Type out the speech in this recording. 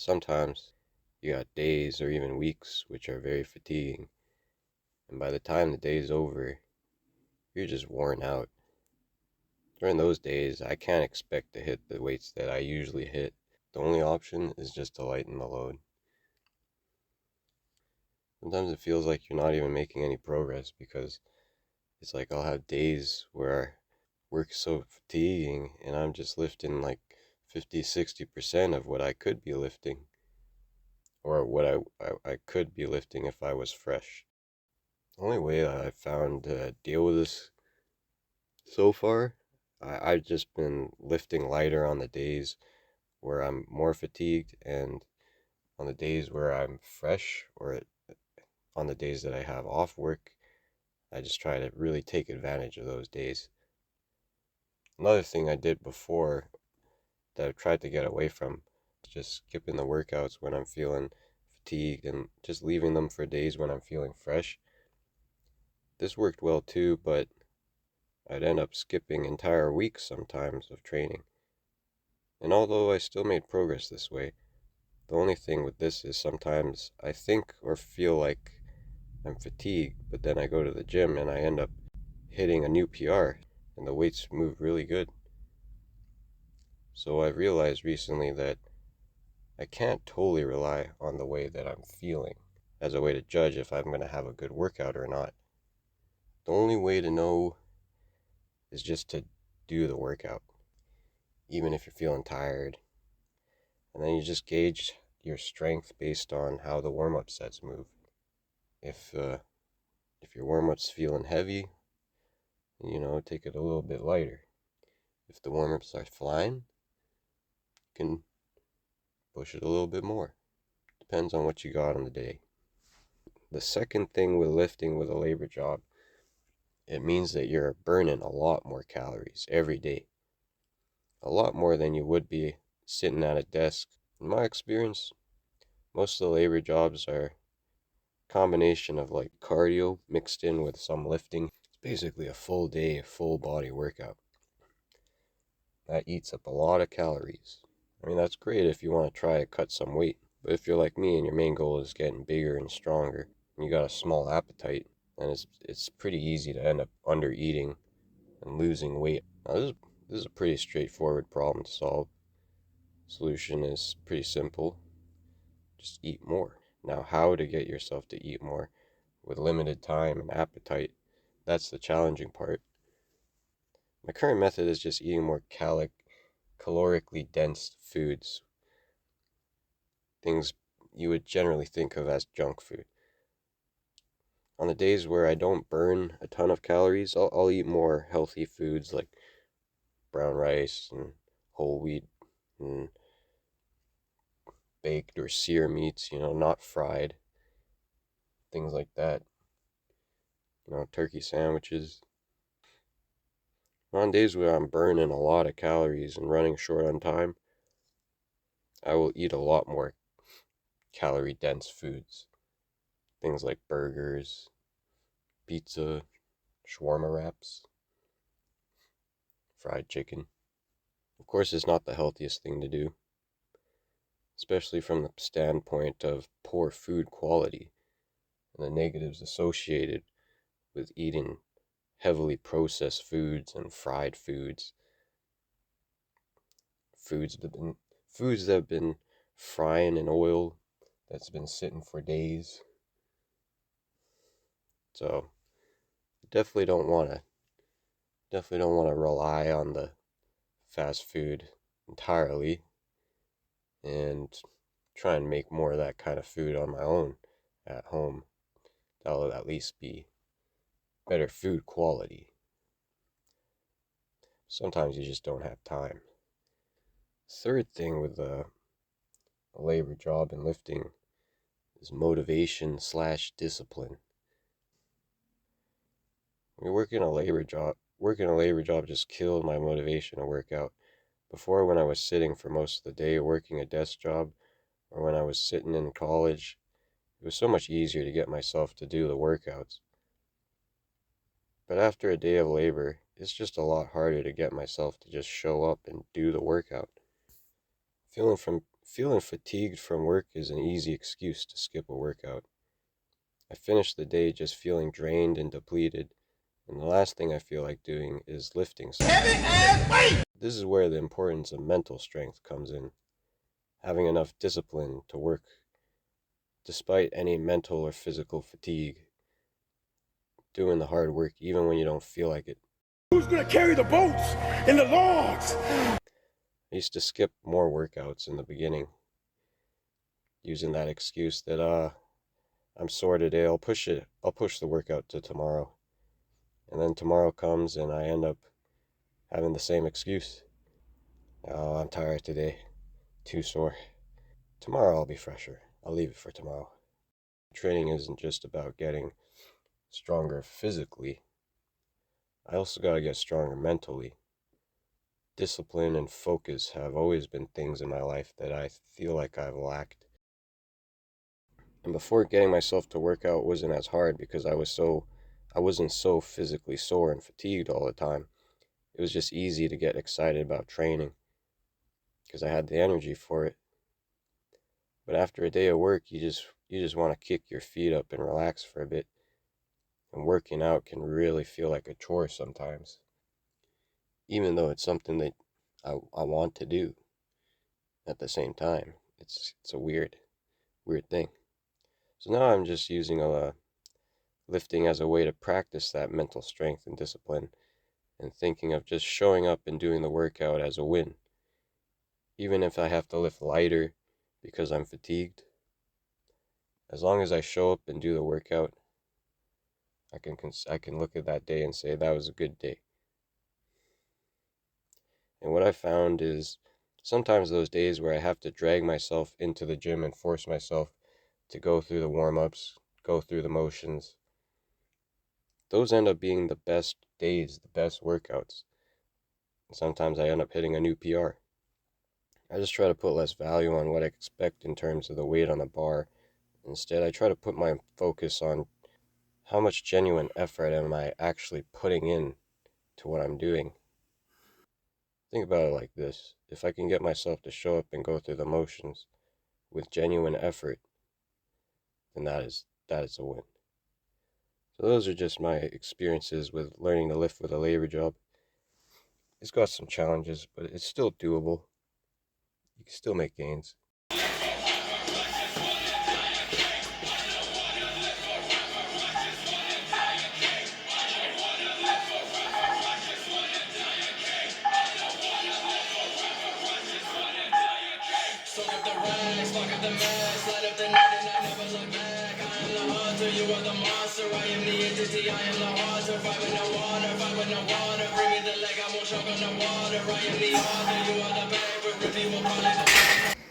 Sometimes you got days or even weeks which are very fatiguing, and by the time the day's over, you're just worn out. During those days, I can't expect to hit the weights that I usually hit. The only option is just to lighten the load. Sometimes it feels like you're not even making any progress because it's like I'll have days where work is so fatiguing and I'm just lifting like 50-60% of what I could be lifting, or what I could be lifting if I was fresh. The only way that I've found to deal with this so far, I've just been lifting lighter on the days where I'm more fatigued, and on the days where I'm fresh, or on the days that I have off work, I just try to really take advantage of those days. Another thing I did before that I've tried to get away from is just skipping the workouts when I'm feeling fatigued and just leaving them for days when I'm feeling fresh. This worked well too, but I'd end up skipping entire weeks sometimes of training. And although I still made progress this way, the only thing with this is sometimes I think or feel like I'm fatigued, but then I go to the gym and I end up hitting a new PR and the weights move really good. So I realized recently that I can't totally rely on the way that I'm feeling as a way to judge if I'm going to have a good workout or not. The only way to know is just to do the workout, even if you're feeling tired. And then you just gauge your strength based on how the warm-up sets move. If uh, if your warm-up's feeling heavy, take it a little bit lighter. If the warm-ups are flying, you can push it a little bit more. Depends on what you got on the day. The second thing with lifting with a labor job, it means that you're burning a lot more calories every day. A lot more than you would be sitting at a desk. In my experience, most of the labor jobs are a combination of like cardio mixed in with some lifting. It's basically a full day, full body workout. That eats up a lot of calories. I mean, that's great if you want to try to cut some weight. But if you're like me and your main goal is getting bigger and stronger, and you got a small appetite, then it's pretty easy to end up under eating and losing weight. Now, this is a pretty straightforward problem to solve. Solution is pretty simple. Just eat more. Now, how to get yourself to eat more with limited time and appetite, that's the challenging part. My current method is just eating more calorically dense foods, things you would generally think of as junk food. On the days where I don't burn a ton of calories, I'll eat more healthy foods like brown rice and whole wheat and baked or sear meats, not fried, things like that. Turkey sandwiches. On days where I'm burning a lot of calories and running short on time, I will eat a lot more calorie dense foods. Things like burgers, pizza, shawarma wraps, fried chicken. Of course, it's not the healthiest thing to do, especially from the standpoint of poor food quality and the negatives associated with eating heavily processed foods and fried foods. Foods that have been frying in oil that's been sitting for days. So definitely don't want to rely on the fast food entirely, and try and make more of that kind of food on my own at home. That'll at least be better food quality. Sometimes you just don't have time. Third thing with a labor job and lifting is motivation/discipline. Working a labor job just killed my motivation to work out. Before, when I was sitting for most of the day working a desk job, or when I was sitting in college, it was so much easier to get myself to do the workouts. But after a day of labor, it's just a lot harder to get myself to just show up and do the workout. Feeling from Feeling fatigued from work is an easy excuse to skip a workout. I finish the day just feeling drained and depleted, and the last thing I feel like doing is lifting something. Heavy ass weight! This is where the importance of mental strength comes in. Having enough discipline to work despite any mental or physical fatigue. Doing the hard work even when you don't feel like it. Who's gonna carry the boats and the logs? I used to skip more workouts in the beginning, using that excuse that I'm sore today, I'll push the workout to tomorrow. And then tomorrow comes and I end up having the same excuse. Oh, I'm tired today, too sore. Tomorrow I'll be fresher, I'll leave it for tomorrow. Training isn't just about getting stronger physically, I also gotta get stronger mentally. Discipline and focus have always been things in my life that I feel like I've lacked. And before getting myself to work out wasn't as hard because I wasn't so physically sore and fatigued all the time. It was just easy to get excited about training because I had the energy for it. But after a day of work, you just want to kick your feet up and relax for a bit. And working out can really feel like a chore sometimes, even though it's something that I want to do at the same time. It's a weird thing. So now I'm just using lifting as a way to practice that mental strength and discipline, and thinking of just showing up and doing the workout as a win. Even if I have to lift lighter because I'm fatigued, as long as I show up and do the workout, I can look at that day and say that was a good day. And what I found is sometimes those days where I have to drag myself into the gym and force myself to go through the warm-ups, go through the motions, those end up being the best days, the best workouts. Sometimes I end up hitting a new PR. I just try to put less value on what I expect in terms of the weight on the bar. Instead, I try to put my focus on how much genuine effort am I actually putting in to what I'm doing. Think about it like this. If I can get myself to show up and go through the motions with genuine effort, then that is a win. So those are just my experiences with learning to lift with a labor job. It's got some challenges, but it's still doable. You can still make gains. Soak up the rags, fuck up the mess, light up the night and I never look back. I am the hunter, you are the monster. I am the entity, I am the haunter. Fight with no water, fight with no water. Bring me the leg, I won't choke on the water. I am the author, you are the paper. If you will call it the